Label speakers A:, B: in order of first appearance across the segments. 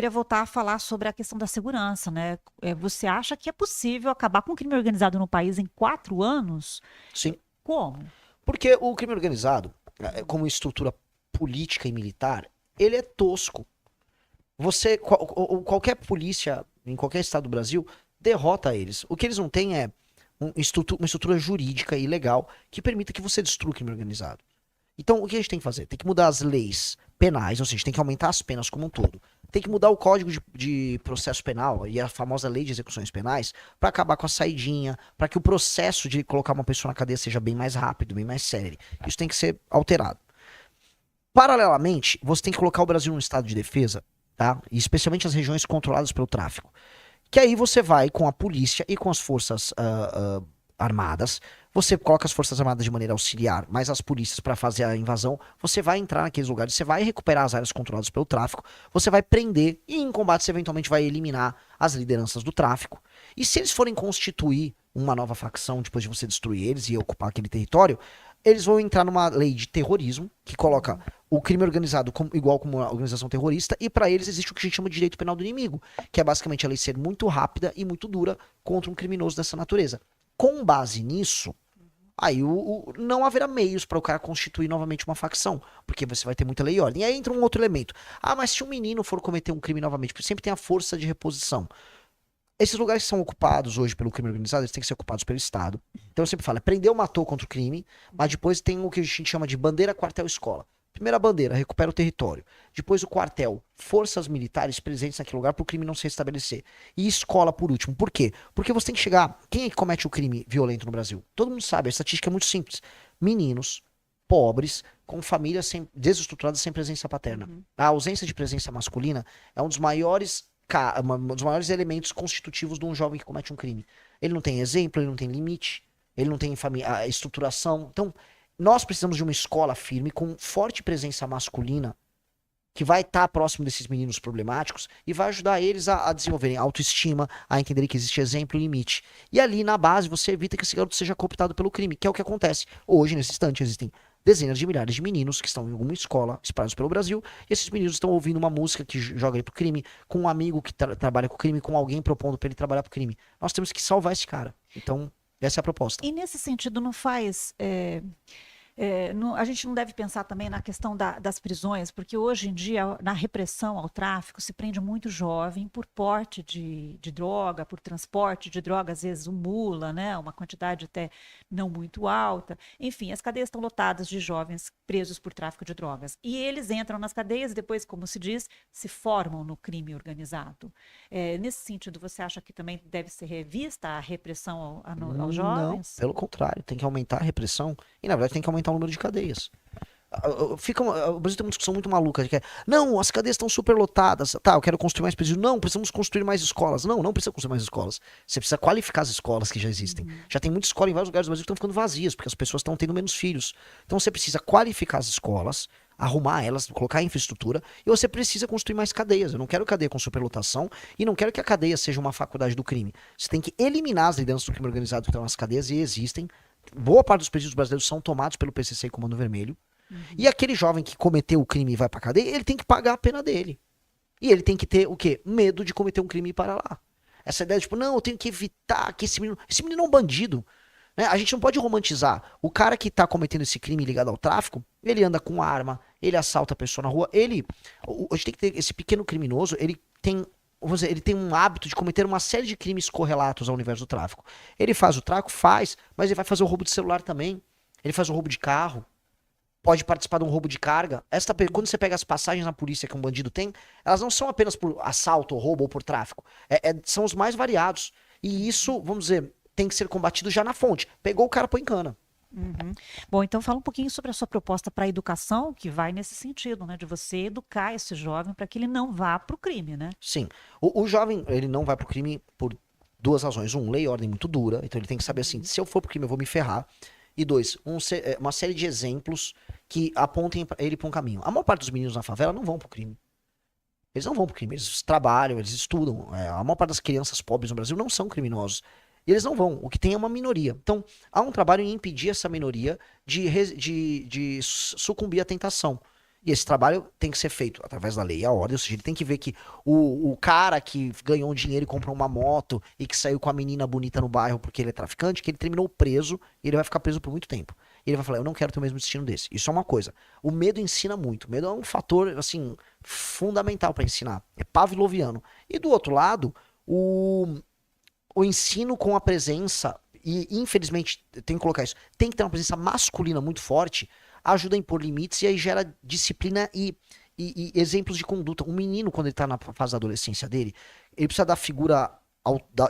A: queria voltar a falar sobre a questão da segurança, né? Você acha que é possível acabar com o crime organizado no país em 4 anos?
B: Sim.
A: Como?
B: Porque o crime organizado, como estrutura política e militar, ele é tosco. Qualquer polícia em qualquer estado do Brasil derrota eles. O que eles não têm é uma estrutura jurídica e legal que permita que você destrua o crime organizado. Então, o que a gente tem que fazer? Tem que mudar as leis penais, ou seja, tem que aumentar as penas como um todo. Tem que mudar o código de processo penal e a famosa lei de execuções penais para acabar com a saidinha, para que o processo de colocar uma pessoa na cadeia seja bem mais rápido, bem mais sério. Isso tem que ser alterado. Paralelamente, você tem que colocar o Brasil num estado de defesa, tá? E especialmente as regiões controladas pelo tráfico. Que aí você vai com a polícia e com as forças armadas. Você coloca as forças armadas de maneira auxiliar, mas as polícias para fazer a invasão. Você vai entrar naqueles lugares, você vai recuperar as áreas controladas pelo tráfico. Você vai prender e em combate você eventualmente vai eliminar as lideranças do tráfico. E se eles forem constituir uma nova facção depois de você destruir eles e ocupar aquele território, eles vão entrar numa lei de terrorismo que coloca o crime organizado igual como uma organização terrorista, e para eles existe o que a gente chama de direito penal do inimigo, que é basicamente a lei ser muito rápida e muito dura contra um criminoso dessa natureza. Com base nisso, aí não haverá meios para o cara constituir novamente uma facção, porque você vai ter muita lei e ordem. E aí entra um outro elemento. Ah, mas se um menino for cometer um crime novamente, porque sempre tem a força de reposição. Esses lugares que são ocupados hoje pelo crime organizado, eles têm que ser ocupados pelo Estado. Então eu sempre falo, prendeu, matou contra o crime, mas depois tem o que a gente chama de bandeira, quartel, escola. Primeira bandeira, recupera o território. Depois o quartel, forças militares presentes naquele lugar para o crime não se restabelecer. E escola por último. Por quê? Porque você tem que chegar... Quem é que comete o crime violento no Brasil? Todo mundo sabe, a estatística é muito simples. Meninos, pobres, com famílias desestruturadas sem presença paterna. A ausência de presença masculina é um dos maiores elementos constitutivos de um jovem que comete um crime. Ele não tem exemplo, ele não tem limite, ele não tem a estruturação. Então, nós precisamos de uma escola firme, com forte presença masculina, que vai estar próximo desses meninos problemáticos e vai ajudar eles a desenvolverem autoestima, a entenderem que existe exemplo e limite. E ali, na base, você evita que esse garoto seja cooptado pelo crime, que é o que acontece. Hoje, nesse instante, existem dezenas de milhares de meninos que estão em alguma escola espalhados pelo Brasil, e esses meninos estão ouvindo uma música que joga ele pro crime, com um amigo que trabalha com o crime, com alguém propondo para ele trabalhar pro crime. Nós temos que salvar esse cara. Então, essa é a proposta.
A: E nesse sentido, não faz. A gente não deve pensar também na questão das prisões, porque hoje em dia, na repressão ao tráfico, se prende muito jovem por porte de droga, por transporte de droga, às vezes um mula, né, uma quantidade até não muito alta. Enfim, as cadeias estão lotadas de jovens presos por tráfico de drogas. E eles entram nas cadeias e depois, como se diz, se formam no crime organizado. Nesse sentido, você acha que também deve ser revista a repressão aos
B: Não,
A: jovens?
B: pelo contrário, tem que aumentar a repressão e, na verdade, tem que aumentar o número de cadeias. O Brasil tem uma discussão muito maluca de que não, as cadeias estão superlotadas. Tá, eu quero construir mais presídios. Não, precisamos construir mais escolas. Não, não precisa construir mais escolas. Você precisa qualificar as escolas que já existem. Já tem muita escola em vários lugares do Brasil que estão ficando vazias, porque as pessoas estão tendo menos filhos. Então você precisa qualificar as escolas, arrumar elas, colocar infraestrutura, e você precisa construir mais cadeias. Eu não quero cadeia com superlotação e não quero que a cadeia seja uma faculdade do crime. Você tem que eliminar as lideranças do crime organizado que estão nas cadeias, e existem. Boa parte dos presídios brasileiros são tomados pelo PCC e Comando Vermelho. E aquele jovem que cometeu o crime e vai pra cadeia, ele tem que pagar a pena dele. E ele tem que ter o quê? Medo de cometer um crime e ir para lá. Essa ideia de, tipo, não, eu tenho que evitar que esse menino... Esse menino é um bandido. Né? A gente não pode romantizar. O cara que tá cometendo esse crime ligado ao tráfico, ele anda com arma, ele assalta a pessoa na rua, a gente tem que ter esse pequeno criminoso, ele tem... Vamos dizer, ele tem um hábito de cometer uma série de crimes correlatos ao universo do tráfico. Ele faz o tráfico? Faz, mas ele vai fazer o roubo de celular também. Ele faz o roubo de carro. Pode participar de um roubo de carga. Quando você pega as passagens na polícia que um bandido tem, elas não são apenas por assalto, ou roubo ou por tráfico. São os mais variados. E isso, vamos dizer, tem que ser combatido já na fonte. Pegou o cara, põe em cana.
A: Bom, então fala um pouquinho sobre a sua proposta para a educação, que vai nesse sentido, né? De você educar esse jovem para que ele não vá para o crime, né?
B: Sim. O jovem, ele não vai pro crime por duas razões. Um, lei e ordem muito dura. Então ele tem que saber assim, se eu for pro crime eu vou me ferrar. E dois, uma série de exemplos que apontem ele para um caminho. A maior parte dos meninos na favela não vão pro crime. Eles não vão pro crime, eles trabalham, eles estudam. A maior parte das crianças pobres no Brasil não são criminosos. E eles não vão. O que tem é uma minoria. Então, há um trabalho em impedir essa minoria de sucumbir à tentação. E esse trabalho tem que ser feito através da lei e a ordem, ou seja, ele tem que ver que o cara que ganhou um dinheiro e comprou uma moto e que saiu com a menina bonita no bairro porque ele é traficante, que ele terminou preso e ele vai ficar preso por muito tempo. E ele vai falar, eu não quero ter o mesmo destino desse. Isso é uma coisa. O medo ensina muito. O medo é um fator, assim, fundamental para ensinar. É pavloviano. E do outro lado, o ensino com a presença, e infelizmente, tem que colocar isso, tem que ter uma presença masculina muito forte, ajuda a impor limites e aí gera disciplina e exemplos de conduta. Um menino, quando ele tá na fase da adolescência dele, ele precisa da figura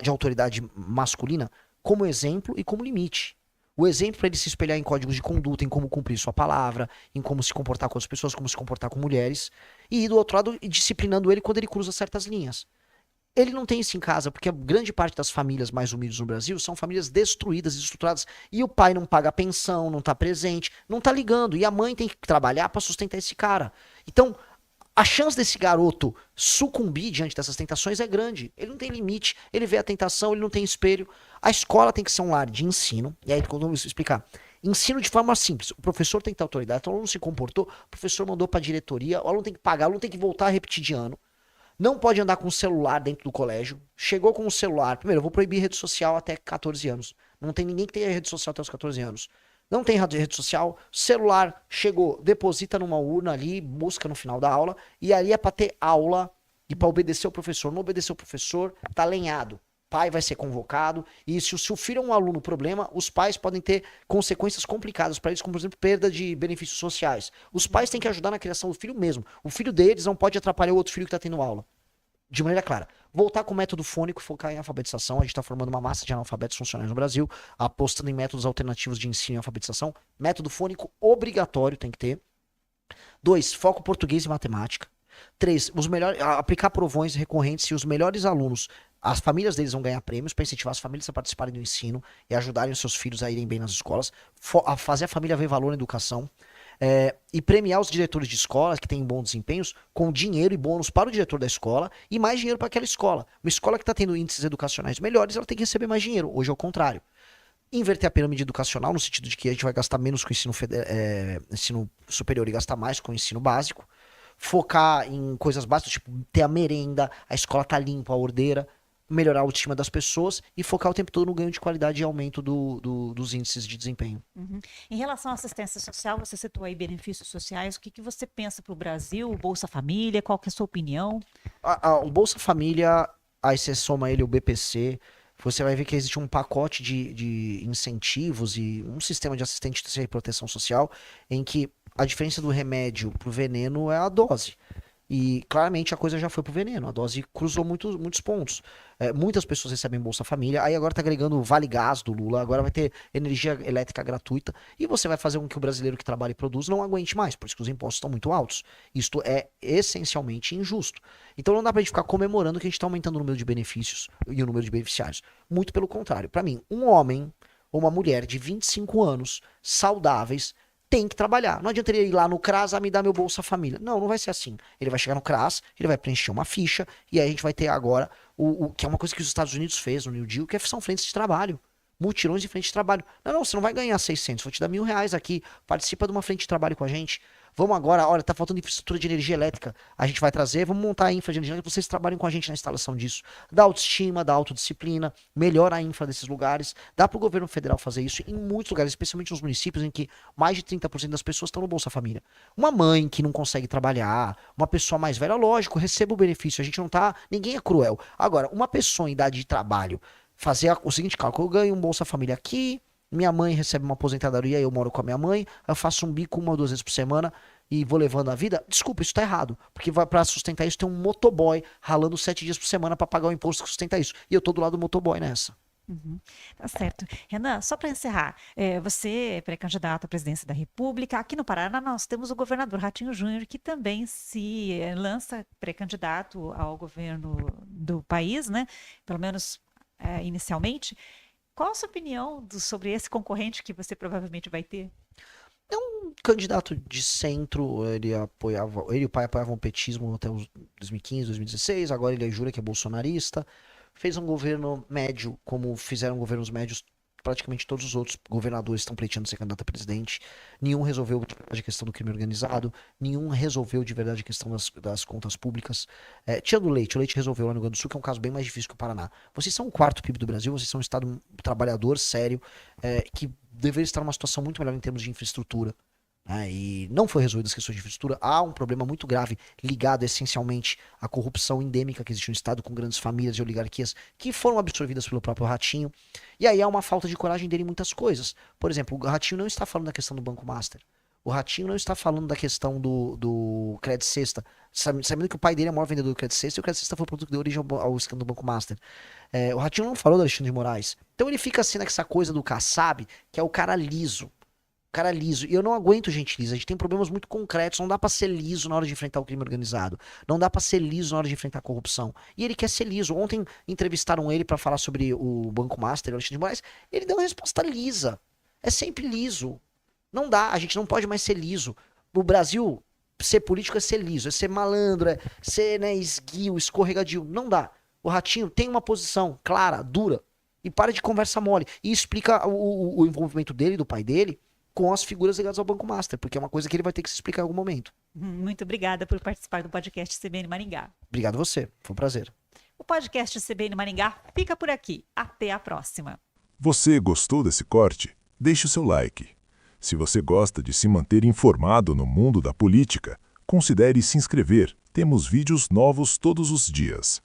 B: de autoridade masculina como exemplo e como limite. O exemplo para ele se espelhar em códigos de conduta, em como cumprir sua palavra, em como se comportar com as pessoas, como se comportar com mulheres. E do outro lado, disciplinando ele quando ele cruza certas linhas. Ele não tem isso em casa, porque a grande parte das famílias mais humildes no Brasil são famílias destruídas, desestruturadas, e o pai não paga pensão, não tá presente, não tá ligando, e a mãe tem que trabalhar para sustentar esse cara. Então, a chance desse garoto sucumbir diante dessas tentações é grande. Ele não tem limite, ele vê a tentação, ele não tem espelho. A escola tem que ser um lar de ensino, e aí quando eu vou explicar, ensino de forma simples. O professor tem que ter autoridade, então o aluno se comportou, o professor mandou para a diretoria, o aluno tem que pagar, o aluno tem que voltar a repetir de ano. Não pode andar com o celular dentro do colégio. Chegou com o celular. Primeiro, eu vou proibir rede social até 14 anos. Não tem ninguém que tenha rede social até os 14 anos. Não tem rede social. Celular, chegou, deposita numa urna ali, busca no final da aula. E ali é para ter aula e para obedecer o professor. Não obedecer o professor, tá lenhado. Pai vai ser convocado. E se o filho é um aluno problema, os pais podem ter consequências complicadas para eles, como, por exemplo, perda de benefícios sociais. Os pais têm que ajudar na criação do filho mesmo. O filho deles não pode atrapalhar o outro filho que está tendo aula. De maneira clara. Voltar com o método fônico e focar em alfabetização. A gente está formando uma massa de analfabetos funcionais no Brasil, apostando em métodos alternativos de ensino e alfabetização. Método fônico obrigatório tem que ter. 2, foco português e matemática. 3, aplicar provões recorrentes e os melhores alunos, as famílias deles vão ganhar prêmios para incentivar as famílias a participarem do ensino e ajudarem os seus filhos a irem bem nas escolas. Fazer a família ver valor na educação. E premiar os diretores de escolas que têm bons desempenhos com dinheiro e bônus para o diretor da escola e mais dinheiro para aquela escola. Uma escola que está tendo índices educacionais melhores, ela tem que receber mais dinheiro. Hoje é o contrário. Inverter a pirâmide educacional, no sentido de que a gente vai gastar menos com o ensino superior e gastar mais com o ensino básico. Focar em coisas básicas, tipo ter a merenda, a escola tá limpa, a ordeira, melhorar a autoestima das pessoas e focar o tempo todo no ganho de qualidade e aumento dos índices de desempenho.
A: Uhum. Em relação à assistência social, você citou aí benefícios sociais. O que você pensa para o Brasil, o Bolsa Família? Qual que é a sua opinião?
B: O Bolsa Família, aí você soma ele o BPC, você vai ver que existe um pacote de incentivos e um sistema de assistência e proteção social em que a diferença do remédio pro veneno é a dose. E claramente a coisa já foi pro veneno. A dose cruzou muitos pontos. Muitas pessoas recebem Bolsa Família. Aí agora tá agregando o Vale Gás do Lula. Agora vai ter energia elétrica gratuita. E você vai fazer com que o brasileiro que trabalha e produz não aguente mais. Por isso que os impostos estão muito altos. Isto é essencialmente injusto. Então não dá pra gente ficar comemorando que a gente tá aumentando o número de benefícios e o número de beneficiários. Muito pelo contrário. Pra mim, um homem ou uma mulher de 25 anos, saudáveis, tem que trabalhar. Não adianta ele ir lá no CRAS, me dar meu Bolsa Família. Não vai ser assim. Ele vai chegar no CRAS, ele vai preencher uma ficha, e aí a gente vai ter agora o que é uma coisa que os Estados Unidos fez no New Deal, que são frentes de trabalho. Mutirões de frente de trabalho. Não, você não vai ganhar 600, vou te dar R$ 1.000 aqui. Participa de uma frente de trabalho com a gente. Vamos agora, olha, tá faltando infraestrutura de energia elétrica. A gente vai trazer, vamos montar a infra de energia elétrica, vocês trabalhem com a gente na instalação disso. Dá autoestima, dá autodisciplina, melhora a infra desses lugares. Dá pro governo federal fazer isso em muitos lugares, especialmente nos municípios em que mais de 30% das pessoas estão no Bolsa Família. Uma mãe que não consegue trabalhar, uma pessoa mais velha, lógico, receba o benefício. A gente não tá, ninguém é cruel. Agora, uma pessoa em idade de trabalho, fazer o seguinte cálculo, eu ganho um Bolsa Família aqui, minha mãe recebe uma aposentadoria, eu moro com a minha mãe, eu faço um bico 1 ou 2 vezes por semana e vou levando a vida. Desculpa, isso tá errado. Porque pra sustentar isso tem um motoboy ralando 7 dias por semana pra pagar o imposto que sustenta isso. E eu tô do lado do motoboy nessa.
A: Uhum. Tá certo. Renan, só para encerrar, você é pré-candidato à presidência da República. Aqui no Paraná nós temos o governador Ratinho Júnior, que também se lança pré-candidato ao governo do país, né? Pelo menos inicialmente. Qual a sua opinião sobre esse concorrente que você provavelmente vai ter?
B: É um candidato de centro, ele e o pai apoiavam o petismo até os 2015, 2016, agora ele jura que é bolsonarista. Fez um governo médio, como fizeram governos médios praticamente todos os outros governadores estão pleiteando ser candidato a presidente. Nenhum resolveu de verdade a questão do crime organizado, nenhum resolveu de verdade a questão das contas públicas. Tirando o Leite resolveu lá no Rio Grande do Sul, que é um caso bem mais difícil que o Paraná. Vocês são o quarto PIB do Brasil, vocês são um estado trabalhador, sério, que deveria estar numa situação muito melhor em termos de infraestrutura. E não foi resolvida as questões de infraestrutura. Há um problema muito grave ligado essencialmente à corrupção endêmica que existe no Estado, com grandes famílias e oligarquias que foram absorvidas pelo próprio Ratinho. E aí há uma falta de coragem dele em muitas coisas. Por exemplo, o Ratinho não está falando da questão do Banco Master. O Ratinho não está falando da questão do Credit Sexta, sabendo que o pai dele é o maior vendedor do Credit Sexta e o Credit Sexta foi o produto que deu origem ao escândalo do Banco Master. O Ratinho não falou do Alexandre de Moraes. Então ele fica assim nessa coisa do Kassab, que é o cara liso. Cara liso. E eu não aguento gente lisa. A gente tem problemas muito concretos. Não dá pra ser liso na hora de enfrentar o crime organizado. Não dá pra ser liso na hora de enfrentar a corrupção. E ele quer ser liso. Ontem entrevistaram ele pra falar sobre o Banco Master, o Alexandre de Moraes. Ele deu uma resposta lisa. É sempre liso. Não dá. A gente não pode mais ser liso. O Brasil, ser político é ser liso. É ser malandro. É ser, esguio, escorregadio. Não dá. O Ratinho tem uma posição clara, dura. E para de conversa mole. E explica o envolvimento dele, do pai dele, com as figuras ligadas ao Banco Master, porque é uma coisa que ele vai ter que se explicar em algum momento.
A: Muito obrigada por participar do podcast CBN Maringá.
B: Obrigado a você, foi um prazer.
A: O podcast CBN Maringá fica por aqui. Até a próxima.
C: Você gostou desse corte? Deixe o seu like. Se você gosta de se manter informado no mundo da política, considere se inscrever. Temos vídeos novos todos os dias.